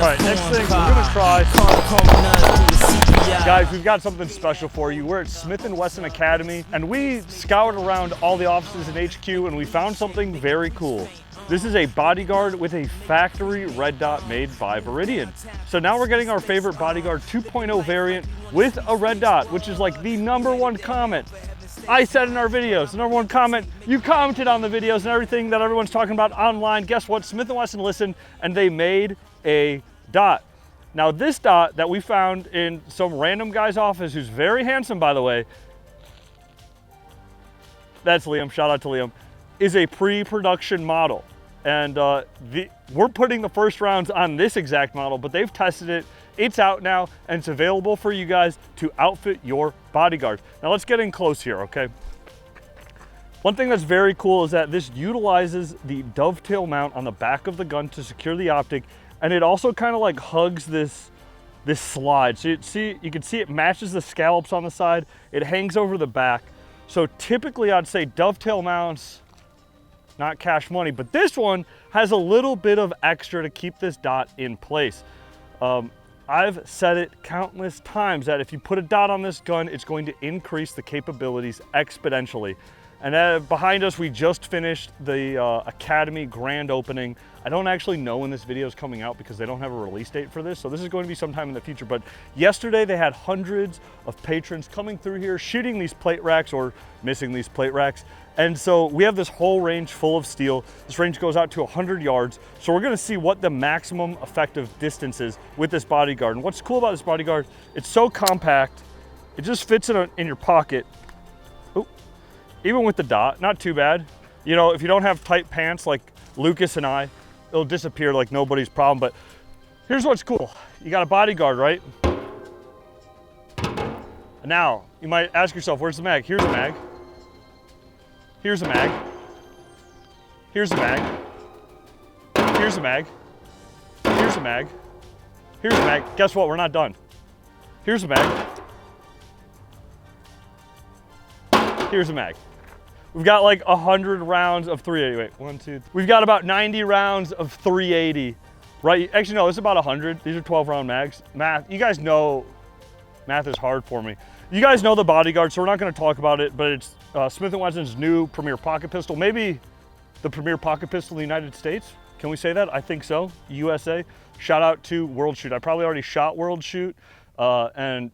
Alright, next thing, we're gonna try. Guys, we've got something special for you. We're at Smith & Wesson Academy, and we scoured around all the offices in HQ, and we found something very cool. This is a Bodyguard with a factory red dot made by Viridian. So now we're getting our favorite Bodyguard 2.0 variant with a red dot, which is like the #1 comment I said in our videos. The #1 comment, you commented on the videos and everything that everyone's talking about online. Guess what? Smith & Wesson listened, and they made a dot. Now this dot that we found in some random guy's office, who's very handsome, by the way, that's Liam, shout out to Liam, is a pre-production model. And we're putting the first rounds on this exact model, but they've tested it. It's out now, and it's available for you guys to outfit your Bodyguard. Now let's get in close here, okay? One thing that's very cool is that this utilizes the dovetail mount on the back of the gun to secure the optic, and it also kind of like hugs this slide. So you can see it matches the scallops on the side. It hangs over the back. So typically I'd say dovetail mounts, not cash money, but this one has a little bit of extra to keep this dot in place. I've said it countless times that if you put a dot on this gun, it's going to increase the capabilities exponentially. And behind us, we just finished the Academy grand opening. I don't actually know when this video is coming out because they don't have a release date for this, so this is going to be sometime in the future. But yesterday, they had hundreds of patrons coming through here, shooting these plate racks or missing these plate racks. And so we have this whole range full of steel. This range goes out to 100 yards. So we're gonna see what the maximum effective distance is with this Bodyguard. And what's cool about this Bodyguard, it's so compact, it just fits in your pocket. Ooh. Even with the dot, not too bad. You know, if you don't have tight pants like Lucas and I, it'll disappear like nobody's problem. But here's what's cool. You got a Bodyguard, right? Now, you might ask yourself, where's the mag? Here's a mag. Here's a mag. Here's a mag. Here's a mag. Here's a mag. Here's a mag. Guess what? We're not done. Here's a mag. Here's a mag. We've got like 100 rounds of 380. Wait, 1, 2, 3. We've got about 90 rounds of 380, right? Actually, no, it's about 100. These are 12-round mags. Math, you guys know, math is hard for me. You guys know the Bodyguard, so we're not going to talk about it, but it's Smith & Wesson's new Premier Pocket Pistol, maybe the Premier Pocket Pistol in the United States. Can we say that? I think so. USA. Shout out to World Shoot. I probably already shot World Shoot, and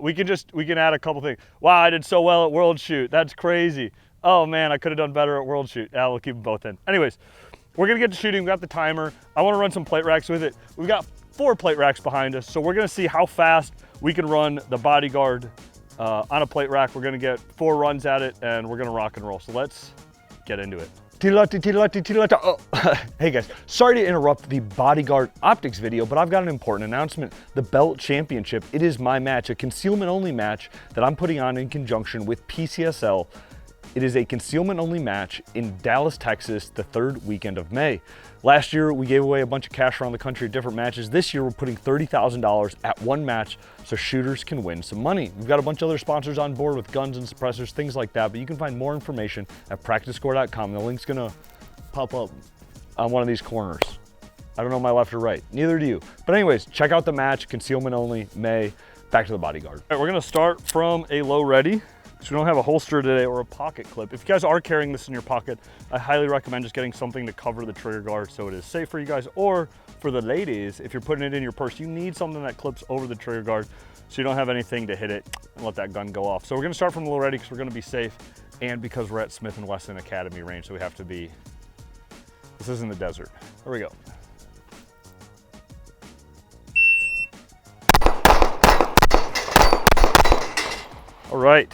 we can add a couple things. Wow, I did so well at World Shoot. That's crazy. Oh man, I could have done better at World Shoot. Yeah, we'll keep them both in. Anyways, we're gonna get to shooting. We got the timer. I want to run some plate racks with it. We've got 4 plate racks behind us, so we're gonna see how fast we can run the Bodyguard on a plate rack. We're gonna get 4 runs at it, and we're gonna rock and roll. So let's get into it. Oh. Hey guys, sorry to interrupt the Bodyguard Optics video, but I've got an important announcement. The Belt Championship, it is my match, a concealment only match that I'm putting on in conjunction with PCSL. It is a concealment only match in Dallas, Texas, the 3rd weekend of May. Last year, we gave away a bunch of cash around the country at different matches. This year, we're putting $30,000 at one match so shooters can win some money. We've got a bunch of other sponsors on board with guns and suppressors, things like that, but you can find more information at practicescore.com. The link's gonna pop up on one of these corners. I don't know my left or right, neither do you. But anyways, check out the match, concealment only, May. Back to the Bodyguard. All right, we're gonna start from a low ready. So we don't have a holster today or a pocket clip. If you guys are carrying this in your pocket, I highly recommend just getting something to cover the trigger guard so it is safe for you guys. Or for the ladies, if you're putting it in your purse, you need something that clips over the trigger guard so you don't have anything to hit it and let that gun go off. So we're gonna start from the low ready because we're gonna be safe and because we're at Smith & Wesson Academy range, so we have to be, this isn't the desert. Here we go. All right.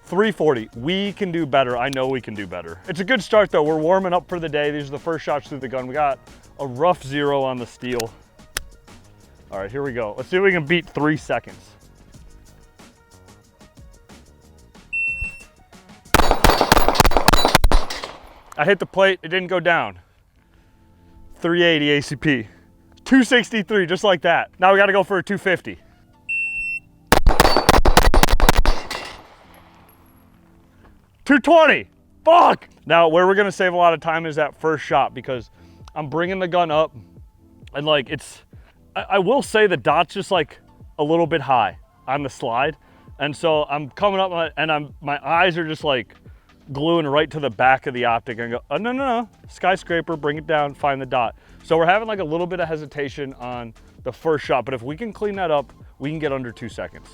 340, we can do better. I know we can do better. It's a good start though. We're warming up for the day. These are the first shots through the gun. We got a rough 0 on the steel. All right, here we go. Let's see if we can beat 3 seconds. I hit the plate, it didn't go down. 380 ACP. 263, just like that. Now we gotta go for a 250. $220, fuck! Now where we're gonna save a lot of time is that first shot because I'm bringing the gun up And like I will say the dot's just like a little bit high on the slide. And so I'm coming up and my eyes are just like gluing right to the back of the optic and go, oh, no, skyscraper, bring it down, find the dot. So we're having like a little bit of hesitation on the first shot, but if we can clean that up, we can get under 2 seconds.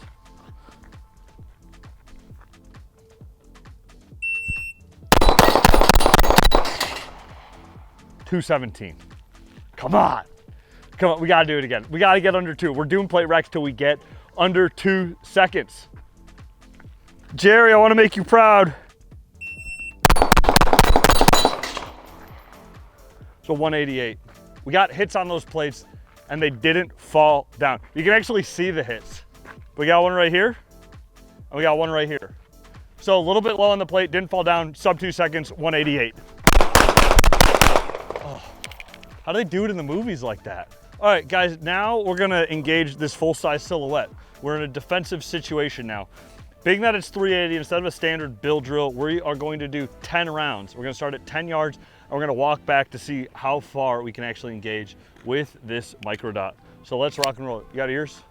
.217. Come on, we gotta do it again. We gotta get under 2. We're doing plate racks till we get under 2 seconds. Jerry, I wanna make you proud. So 188. We got hits on those plates and they didn't fall down. You can actually see the hits. We got one right here and we got one right here. So a little bit low on the plate, didn't fall down, sub 2 seconds, 188. Oh, how do they do it in the movies like that? All right, guys, now we're gonna engage this full-size silhouette. We're in a defensive situation now. Being that it's 380, instead of a standard bill drill, we are going to do 10 rounds. We're gonna start at 10 yards, and we're gonna walk back to see how far we can actually engage with this micro dot. So let's rock and roll. You got ears?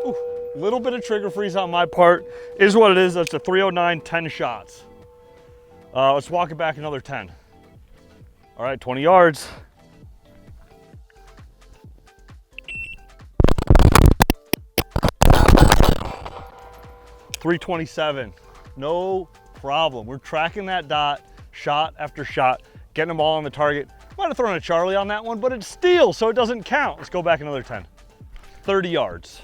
Ooh, little bit of trigger freeze on my part. Is what it is. That's a 309, 10 shots. Let's walk it back another 10. All right, 20 yards. .327, no problem. We're tracking that dot, shot after shot, getting them all on the target. Might have thrown a Charlie on that one, but it's steel, so it doesn't count. Let's go back another 10. 30 yards.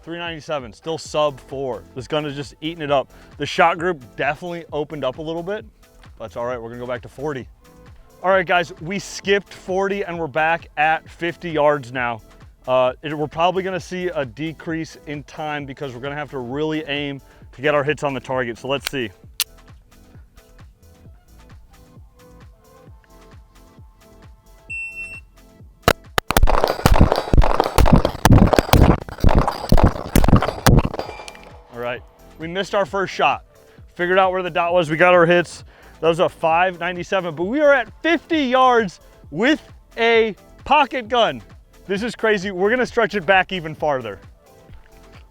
.397, still sub 4. This gun is just eating it up. The shot group definitely opened up a little bit. That's all right, we're gonna go back to 40. All right, guys, we skipped 40 and we're back at 50 yards now. We're probably gonna see a decrease in time because we're gonna have to really aim to get our hits on the target. So let's see. All right, we missed our first shot. Figured out where the dot was, we got our hits. That was a 597, but we are at 50 yards with a pocket gun. This is crazy. We're gonna stretch it back even farther.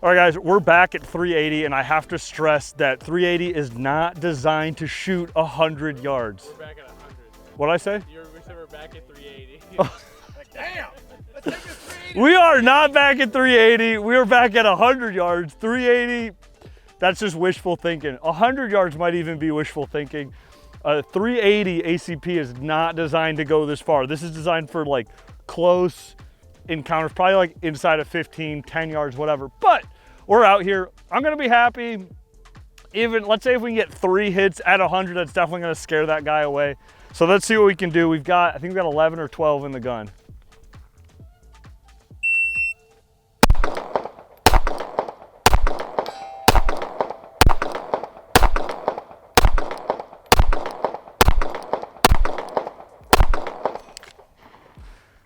All right, guys, we're back at 380, and I have to stress that 380 is not designed to shoot 100 yards. We're back at 100. What'd I say? We said we're back at 380. Like, damn, let's take this 380. We are not back at 380. We are back at 100 yards. 380, that's just wishful thinking. 100 yards might even be wishful thinking. 380 ACP is not designed to go this far. This is designed for like close encounters, probably like inside of 15, 10 yards, whatever. But we're out here. I'm gonna be happy. Even, let's say if we can get 3 hits at 100, that's definitely gonna scare that guy away. So let's see what we can do. I think we've got 11 or 12 in the gun.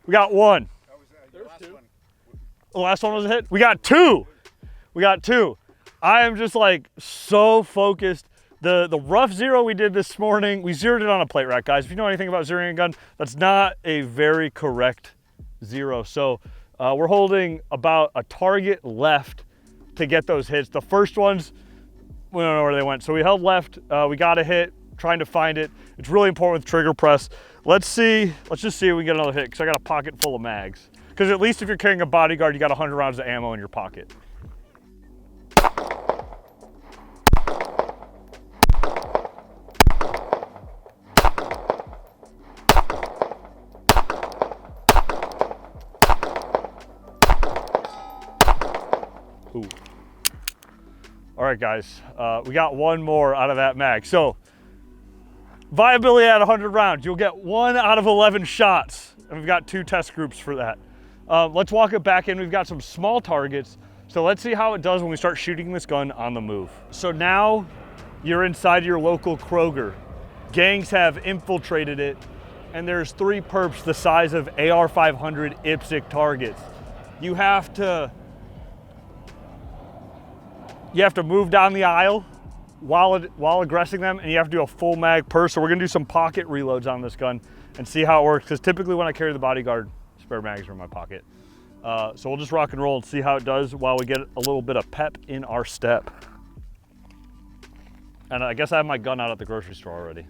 We got 1. That was your last one. The last one was a hit? We got 2. We got 2. I am just like so focused. The rough zero we did this morning, we zeroed it on a plate rack, guys. If you know anything about zeroing a gun, that's not a very correct zero. So we're holding about a target left to get those hits. The first ones, we don't know where they went. So we held left, we got a hit, trying to find it. It's really important with trigger press. Let's just see if we can get another hit, because I got a pocket full of mags. Because at least if you're carrying a bodyguard, you got 100 rounds of ammo in your pocket. Ooh. All right, guys, we got 1 more out of that mag. So viability at 100 rounds, you'll get 1 out of 11 shots. And we've got 2 test groups for that. Let's walk it back in. We've got some small targets. So let's see how it does when we start shooting this gun on the move. So now you're inside your local Kroger. Gangs have infiltrated it. and there's 3 perps the size of AR-500 IPSC targets. You have to move down the aisle while aggressing them, and you have to do a full mag per. So we're gonna do some pocket reloads on this gun and see how it works, because typically when I carry the Bodyguard, spare mags are in my pocket. So we'll just rock and roll and see how it does while we get a little bit of pep in our step. And I guess I have my gun out at the grocery store already.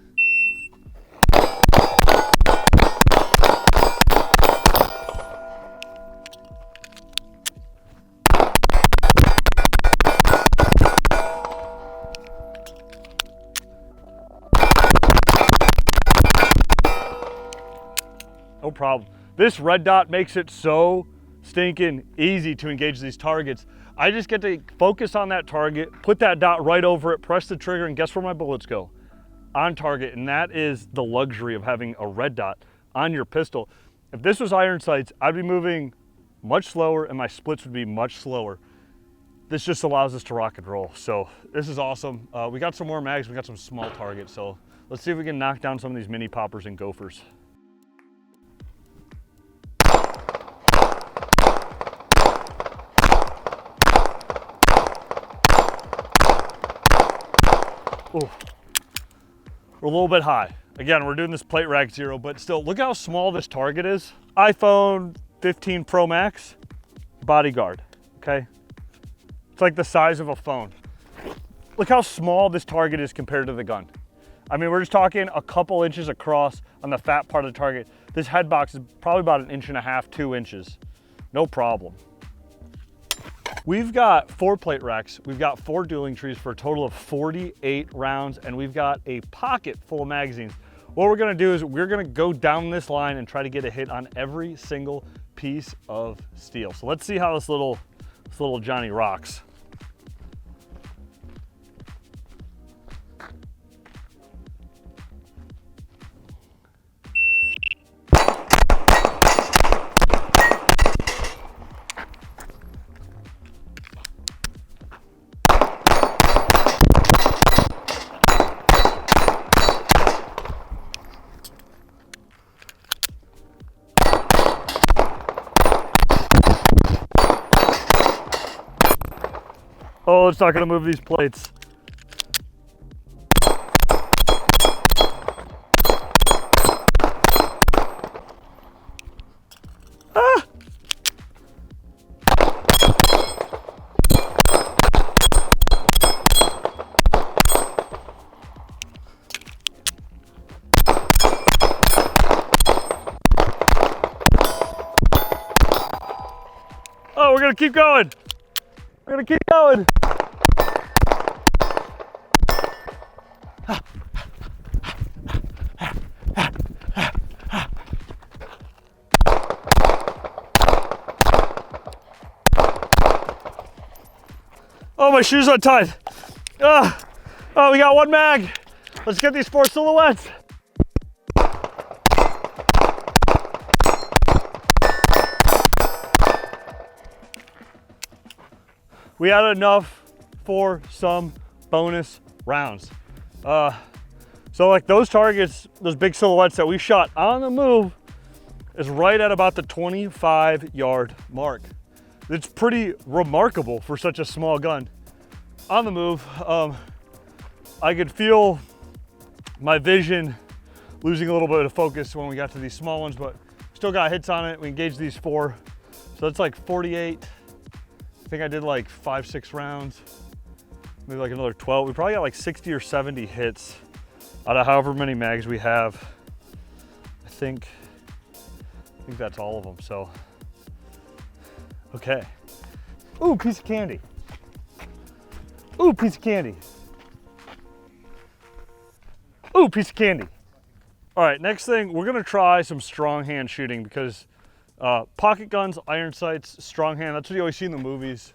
No problem. This red dot makes it so stinking easy to engage these targets. I just get to focus on that target, put that dot right over it, press the trigger, and guess where my bullets go? On target. And that is the luxury of having a red dot on your pistol. If this was iron sights, I'd be moving much slower and my splits would be much slower. This just allows us to rock and roll. So this is awesome. We got some more mags, we got some small targets. So let's see if we can knock down some of these mini poppers and gophers. Ooh. We're a little bit high. Again, we're doing this plate rack 0, but still, look how small this target is. iPhone 15 Pro Max, Bodyguard, okay? It's like the size of a phone. Look how small this target is compared to the gun. I mean, we're just talking a couple inches across on the fat part of the target. This head box is probably about 1.5 to 2 inches. No problem. We've got 4 plate racks, we've got 4 dueling trees for a total of 48 rounds, and we've got a pocket full of magazines. What we're gonna do is we're gonna go down this line and try to get a hit on every single piece of steel. So let's see how this little Johnny rocks. Oh, it's not gonna move these plates. Ah! Oh, we're gonna keep going. We're gonna keep going. Oh, my shoes untied. Oh, we got 1 mag. Let's get these 4 silhouettes. We had enough for some bonus rounds. So like those targets, those big silhouettes that we shot on the move is right at about the 25-yard mark. It's pretty remarkable for such a small gun. On the move, I could feel my vision losing a little bit of focus when we got to these small ones, but still got hits on it. We engaged these 4. So that's like 48. I think I did like 5-6 rounds, maybe like another 12. We probably got like 60 or 70 hits out of however many mags we have. I think that's all of them, so. Okay. Ooh, piece of candy. Ooh, piece of candy. Ooh, piece of candy. All right, next thing, we're gonna try some strong hand shooting because pocket guns, iron sights, strong hand, that's what you always see in the movies.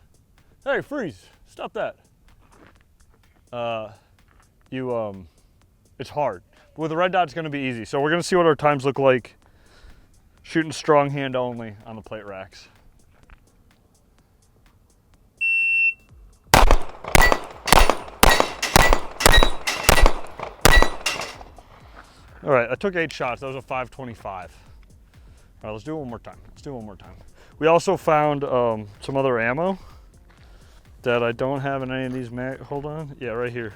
Hey, freeze, stop that. It's hard. With the red dot, it's gonna be easy. So we're gonna see what our times look like shooting strong hand only on the plate racks. All right, I took 8 shots. That was a 525. All right, let's do it one more time. Let's do it one more time. We also found some other ammo that I don't have in any of these hold on. Yeah, right here.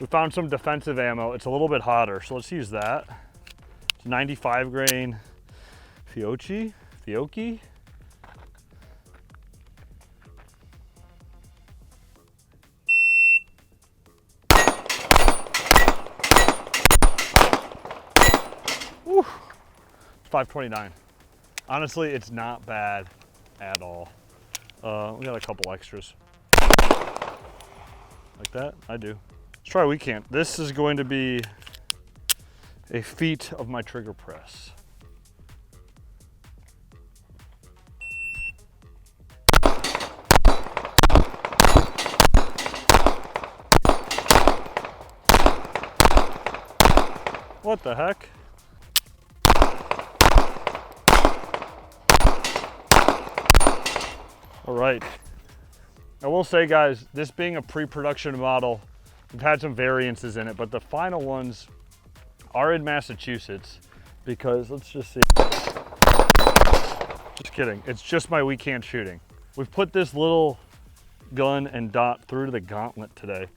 We found some defensive ammo. It's a little bit hotter, so let's use that. It's 95 grain Fiocchi. Woo. It's 529. Honestly, it's not bad at all. We got a couple extras. Like that? I do. Let's try weak hand. This is going to be a feat of my trigger press. What the heck? All right. I will say, guys, this being a pre-production model, we've had some variances in it, but the final ones are in Massachusetts because, let's just see. Just kidding. It's just my weak hand shooting. We've put this little gun and dot through the gauntlet today.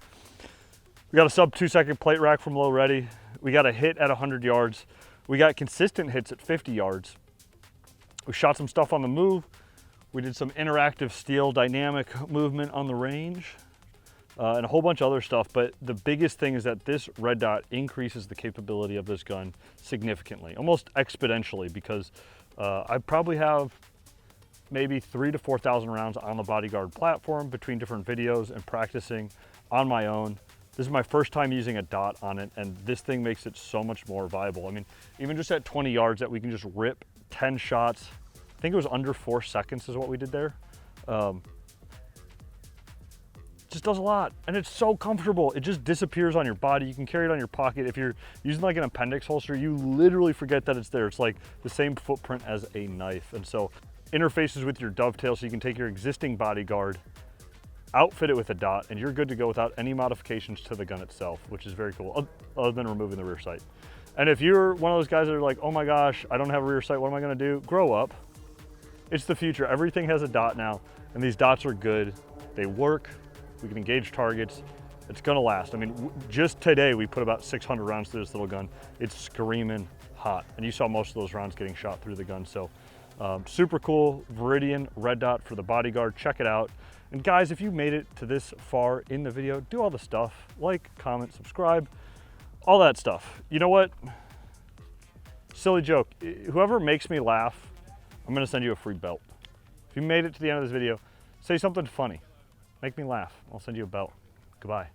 We got a sub 2-second plate rack from Low Ready. We got a hit at 100 yards. We got consistent hits at 50 yards. We shot some stuff on the move. We did some interactive steel dynamic movement on the range and a whole bunch of other stuff. But the biggest thing is that this red dot increases the capability of this gun significantly, almost exponentially, because I probably have maybe 3,000 to 4,000 rounds on the Bodyguard platform between different videos and practicing on my own. This is my first time using a dot on it, and this thing makes it so much more viable. I mean, even just at 20 yards that we can just rip 10 shots. I think it was under 4 seconds is what we did there. Just does a lot, and it's so comfortable. It just disappears on your body. You can carry it on your pocket. If you're using like an appendix holster, you literally forget that it's there. It's like the same footprint as a knife. And so interfaces with your dovetail, so you can take your existing Bodyguard, outfit it with a dot, and you're good to go without any modifications to the gun itself, which is very cool, other than removing the rear sight. And if you're one of those guys that are like, oh my gosh, I don't have a rear sight, what am I gonna do? Grow up. It's the future. Everything has a dot now, and these dots are good. They work. We can engage targets. It's gonna last. I mean, just today we put about 600 rounds through this little gun. It's screaming hot, and you saw most of those rounds getting shot through the gun. So super cool. Viridian red dot for the Bodyguard. Check it out. And guys, if you made it to this far in the video, do all the stuff. Like, comment, subscribe, all that stuff. You know what? Silly joke. Whoever makes me laugh, I'm gonna send you a free belt. If you made it to the end of this video, say something funny. Make me laugh. I'll send you a belt. Goodbye.